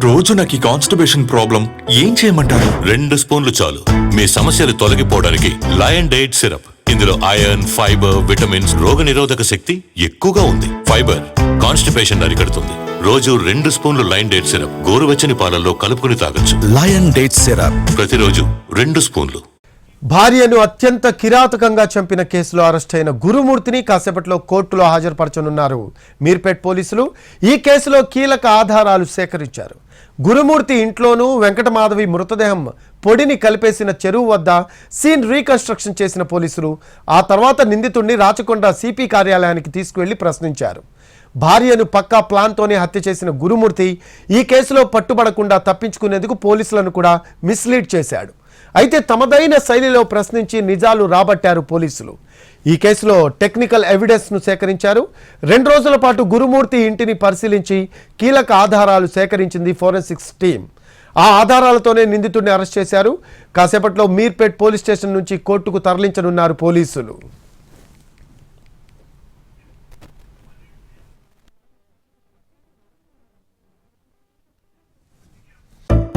రోజు నాకు ఈ కాన్స్టిపేషన్ ప్రాబ్లం ఏం చేయమంటారు? 2 స్పూన్లు చాలు మీ సమస్యలు తొలగిపోవడానికి. Lion date syrup. ఇందులో ఐరన్, ఫైబర్, విటమిన్స్, రోగనిరోధక శక్తి ఎక్కువగా ఉంది. ఫైబర్ కాన్స్టిపేషన్ అరికడుతుంది. రోజు 2 స్పూన్లు లయన్ డేట్ సిరప్ గోరువెచ్చని పాలల్లో కలుపుకుని తాగొచ్చు. లయన్ డేట్ సిరప్ ప్రతిరోజు 2 స్పూన్లు. భార్యను అత్యంత కిరాతకంగా చంపిన కేసులో అరెస్ట్ అయిన గురుమూర్తిని కాసేపట్లో కోర్టులో హాజరుపరచనున్నారు మీర్పేట్ పోలీసులు. ఈ కేసులో కీలక ఆధారాలు సేకరించారు. గురుమూర్తి ఇంట్లోనూ వెంకటమాధవి మృతదేహం పొడిని కలిపేసిన చెరువు వద్ద సీన్ రీకన్స్ట్రక్షన్ చేసిన పోలీసులు ఆ తర్వాత నిందితుడిని రాచకొండ సిపి కార్యాలయానికి తీసుకువెళ్లి ప్రశ్నించారు. భార్యను పక్కా ప్లాన్తోనే హత్య చేసిన గురుమూర్తి ఈ కేసులో పట్టుబడకుండా తప్పించుకునేందుకు పోలీసులను కూడా మిస్లీడ్ చేశాడు. అయితే తమదైన శైలిలో ప్రశ్నించి నిజాలు రాబట్టారు పోలీసులు. ఈ కేసులో టెక్నికల్ ఎవిడెన్స్ను సేకరించారు. 2 రోజుల పాటు గురుమూర్తి ఇంటిని పరిశీలించి కీలక ఆధారాలు సేకరించింది ఫోరెన్సిక్స్ టీం. ఆ ఆధారాలతోనే నిందితుడిని అరెస్ట్ చేశారు. కాసేపట్లో మీర్పేట్ పోలీస్ స్టేషన్ నుంచి కోర్టుకు తరలించనున్నారు పోలీసులు.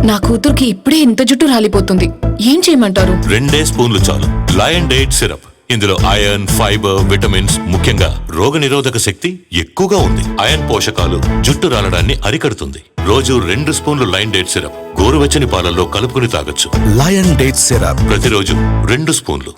నా కూతురికి ఇప్పుడే ఇంత జుట్టు రాలిపోతుంది, ఏం చేయమంటారు? 2 స్పూన్లు చాలు లయన్ డేట్ సిరప్. ఇందులో ఐరన్, ఫైబర్, విటమిన్స్, ముఖ్యంగా రోగనిరోధక శక్తి ఎక్కువగా ఉంది. ఐరన్ పోషకాలు జుట్టు రాలడాన్ని అరికడుతుంది. రోజు 2 స్పూన్లు లయన్ డేట్ సిరప్ గోరువెచ్చని పాలల్లో కలుపుకుని తాగొచ్చు. లయన్ డేట్ సిరప్ ప్రతిరోజు 2 స్పూన్లు.